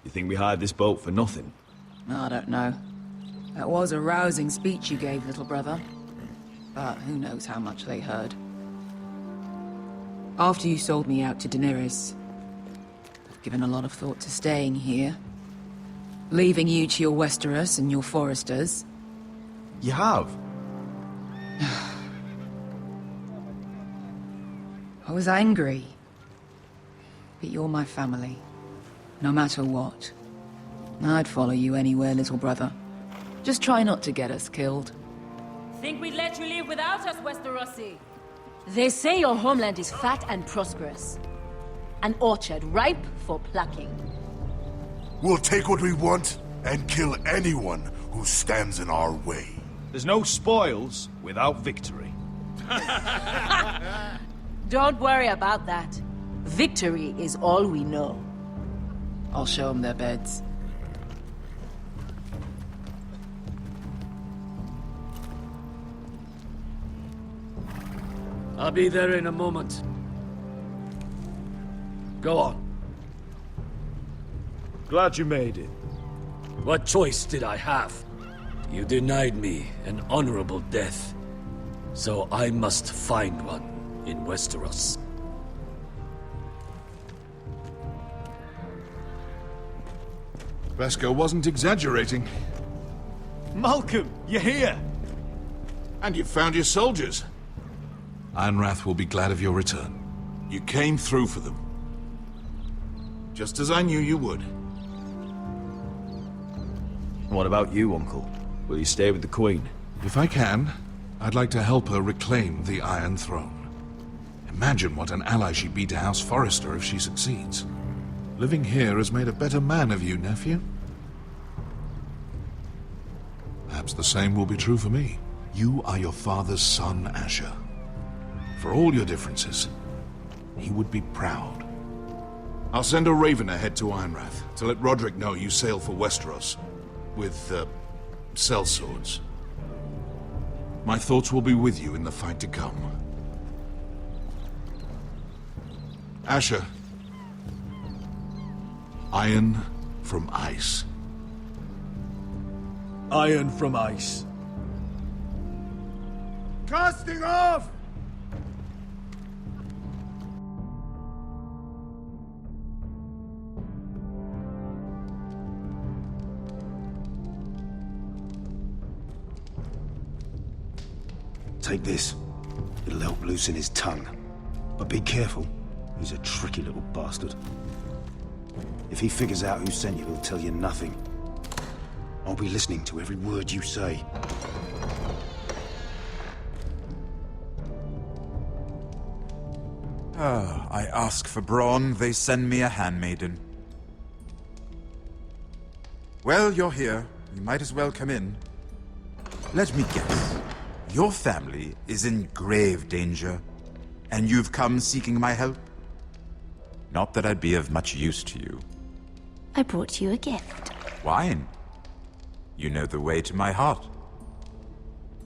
You think we hired this boat for nothing? I don't know. That was a rousing speech you gave, little brother. But who knows how much they heard. After you sold me out to Daenerys, I've given a lot of thought to staying here. Leaving you to your Westeros and your Foresters. You have? I was angry. But you're my family. No matter what. I'd follow you anywhere, little brother. Just try not to get us killed. Think we'd let you leave without us, Westerosi? They say your homeland is fat and prosperous. An orchard ripe for plucking. We'll take what we want and kill anyone who stands in our way. There's no spoils without victory. Don't worry about that. Victory is all we know. I'll show them their beds. I'll be there in a moment. Go on. Glad you made it. What choice did I have? You denied me an honorable death. So I must find one in Westeros. Vasco wasn't exaggerating. Malcolm, you're here! And you found your soldiers. Ironrath will be glad of your return. You came through for them. Just as I knew you would. What about you, Uncle? Will you stay with the Queen? If I can, I'd like to help her reclaim the Iron Throne. Imagine what an ally she'd be to House Forrester if she succeeds. Living here has made a better man of you, nephew. Perhaps the same will be true for me. You are your father's son, Asher. For all your differences, he would be proud. I'll send a raven ahead to Ironrath to let Roderick know you sail for Westeros. With, sellswords. My thoughts will be with you in the fight to come. Asher. Iron from ice. Iron from ice. Casting off! Take this. It'll help loosen his tongue. But be careful. He's a tricky little bastard. If he figures out who sent you, he'll tell you nothing. I'll be listening to every word you say. I ask for brawn, they send me a handmaiden. Well, you're here. You might as well come in. Let me guess. Your family is in grave danger, and you've come seeking my help? Not that I'd be of much use to you. I brought you a gift. Wine. You know the way to my heart.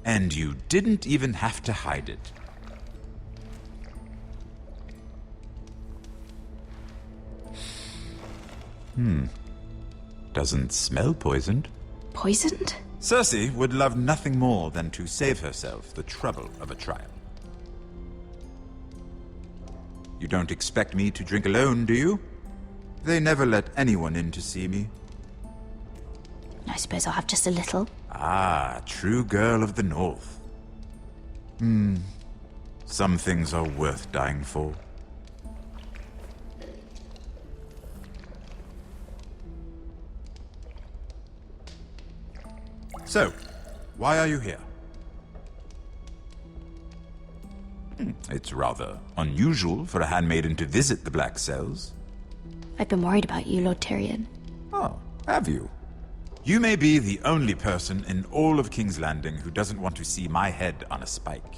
And you didn't even have to hide it. Doesn't smell poisoned. Poisoned? Cersei would love nothing more than to save herself the trouble of a trial. You don't expect me to drink alone, do you? They never let anyone in to see me. I suppose I'll have just a little. Ah, true girl of the North. Some things are worth dying for. So, why are you here? It's rather unusual for a handmaiden to visit the Black Cells. I've been worried about you, Lord Tyrion. Oh, have you? You may be the only person in all of King's Landing who doesn't want to see my head on a spike.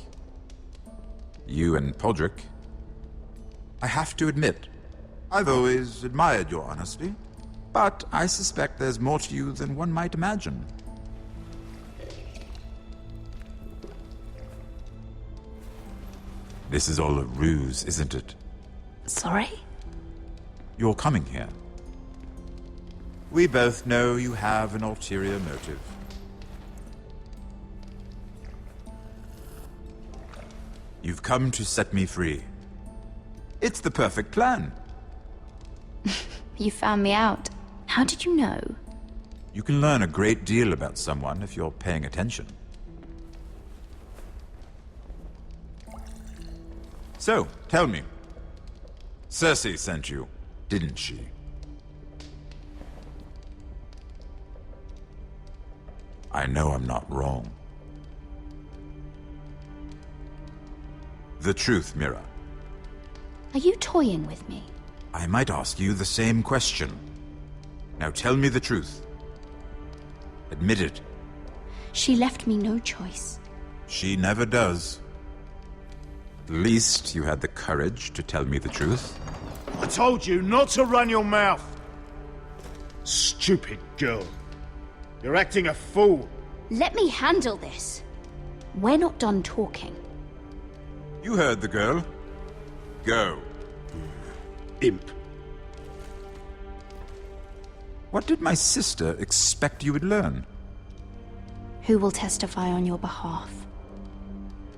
You and Podrick. I have to admit, I've always admired your honesty, but I suspect there's more to you than one might imagine. This is all a ruse, isn't it? Sorry? You're coming here. We both know you have an ulterior motive. You've come to set me free. It's the perfect plan. You found me out. How did you know? You can learn a great deal about someone if you're paying attention. So, tell me. Cersei sent you, didn't she? I know I'm not wrong. The truth, Mira. Are you toying with me? I might ask you the same question. Now tell me the truth. Admit it. She left me no choice. She never does. At least you had the courage to tell me the truth. I told you not to run your mouth! Stupid girl. You're acting a fool. Let me handle this. We're not done talking. You heard the girl. Go. Imp. What did my sister expect you would learn? Who will testify on your behalf?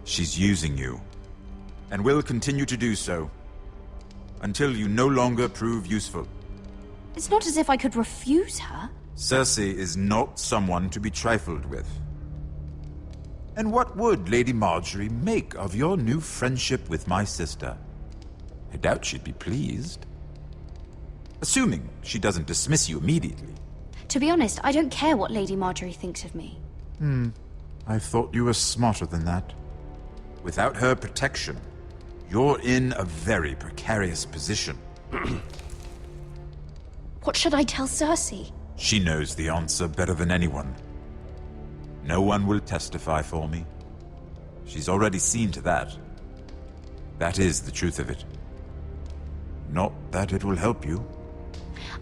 She's using you, and will continue to do so, until you no longer prove useful. It's not as if I could refuse her. Cersei is not someone to be trifled with. And what would Lady Marjorie make of your new friendship with my sister? I doubt she'd be pleased. Assuming she doesn't dismiss you immediately. To be honest, I don't care what Lady Marjorie thinks of me. I thought you were smarter than that. Without her protection, you're in a very precarious position. What should I tell Cersei? She knows the answer better than anyone. No one will testify for me. She's already seen to that. That is the truth of it. Not that it will help you.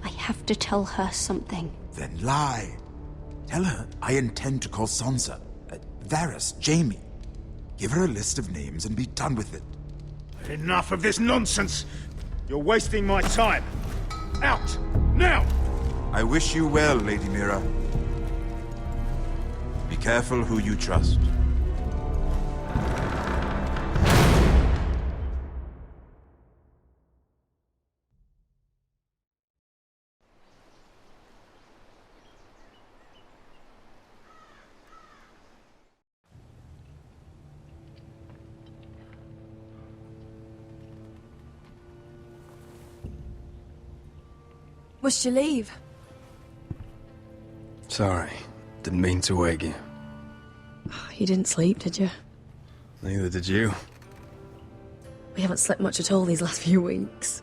I have to tell her something. Then lie. Tell her I intend to call Sansa, Varys, Jaime. Give her a list of names and be done with it. Enough of this nonsense! You're wasting my time! Out! Now! I wish you well, Lady Mira. Be careful who you trust. Must you leave? Sorry, didn't mean to wake you. You didn't sleep, did you? Neither did you. We haven't slept much at all these last few weeks.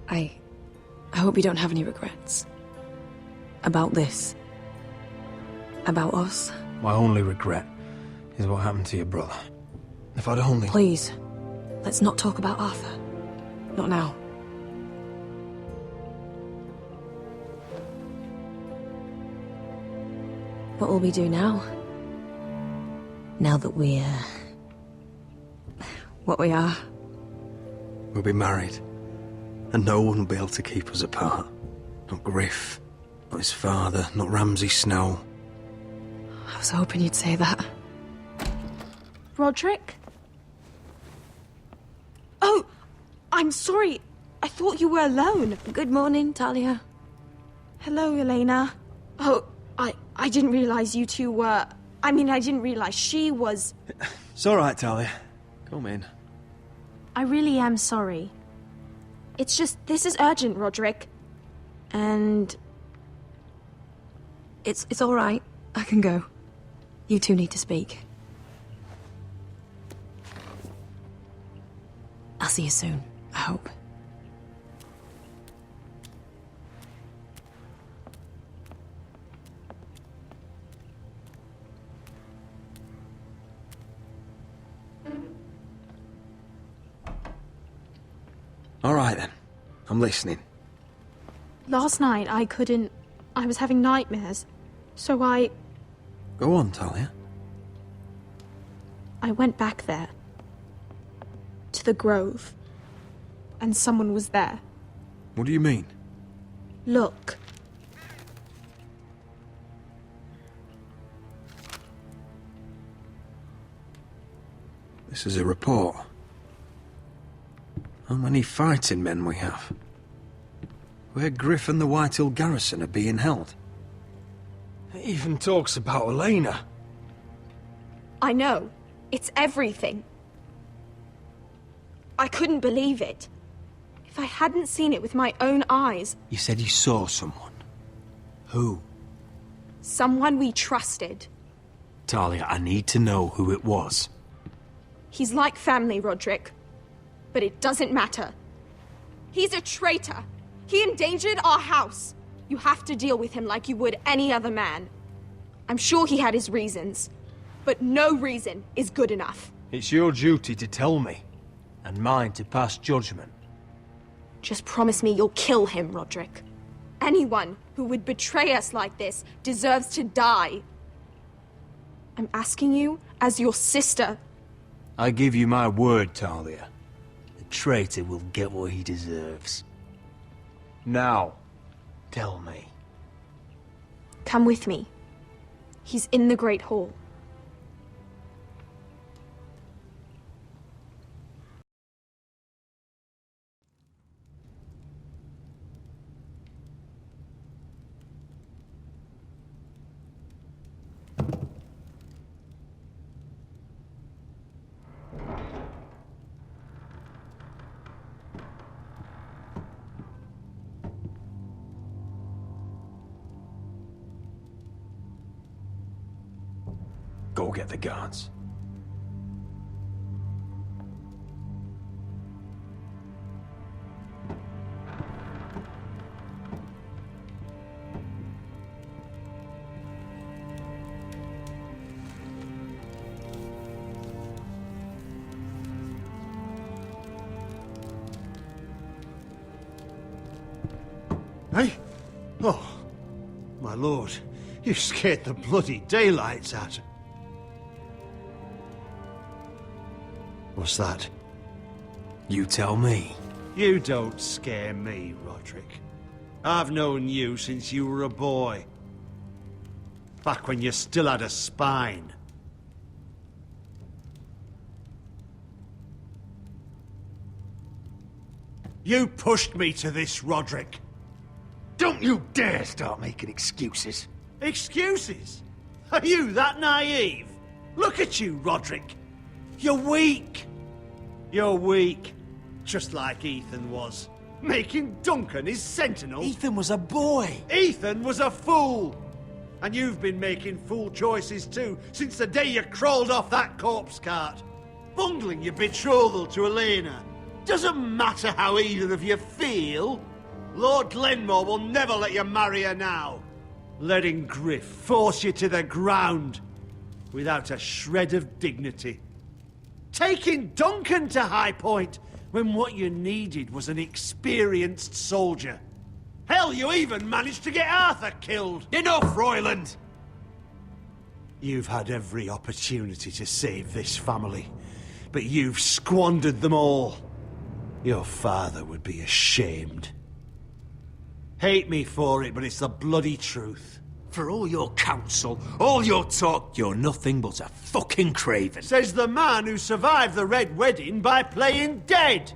I hope you don't have any regrets. About this. About us. My only regret is what happened to your brother. If I'd only... Please, let's not talk about Arthur. Not now. What will we do now? Now that we're... what we are. We'll be married. And no one will be able to keep us apart. Not Griff, not his father, not Ramsay Snow. I was hoping you'd say that. Roderick? Oh, I'm sorry. I thought you were alone. Good morning, Talia. Hello, Elena. Oh, I didn't realize you two were... I mean, I didn't realize she was... It's all right, Talia. Come in. I really am sorry. It's just, this is urgent, Roderick. And... It's all right. I can go. You two need to speak. I'll see you soon, I hope. All right, then. I'm listening. last night I couldn't... I was having nightmares. So I Go on, Talia. went back there. To the grove. And someone was there. What do you mean? Look. This is a report. How many fighting men we have? Where Griff and the Whitehill garrison are being held. It even talks about Elena. I know. It's everything. I couldn't believe it. If I hadn't seen it with my own eyes... You said you saw someone. Who? Someone we trusted. Talia, I need to know who it was. He's like family, Roderick. But it doesn't matter. He's a traitor. He endangered our house. You have to deal with him like you would any other man. I'm sure he had his reasons. But no reason is good enough. It's your duty to tell me. And mine to pass judgment. Just promise me you'll kill him, Roderick. Anyone who would betray us like this deserves to die. I'm asking you as your sister. I give you my word, Talia. The traitor will get what he deserves. Now, tell me. Come with me. He's in the Great Hall. Go get the guards. Hey? Oh, my lord, you scared the bloody daylights out of... What's that? You tell me. You don't scare me, Roderick. I've known you since you were a boy. Back when you still had a spine. You pushed me to this, Roderick. Don't you dare start making excuses. Excuses? Are you that naive? Look at you, Roderick. You're weak. You're weak. Just like Ethan was. Making Duncan his sentinel. Ethan was a boy. Ethan was a fool. And you've been making fool choices too, since the day you crawled off that corpse cart. Bungling your betrothal to Elena. Doesn't matter how either of you feel. Lord Glenmore will never let you marry her now. Letting Griff force you to the ground without a shred of dignity. Taking Duncan to High Point when what you needed was an experienced soldier. Hell, you even managed to get Arthur killed. Enough, Royland! You've had every opportunity to save this family, but you've squandered them all. Your father would be ashamed. Hate me for it, but it's the bloody truth. For all your counsel, all your talk, you're nothing but a fucking craven. Says the man who survived the Red Wedding by playing dead.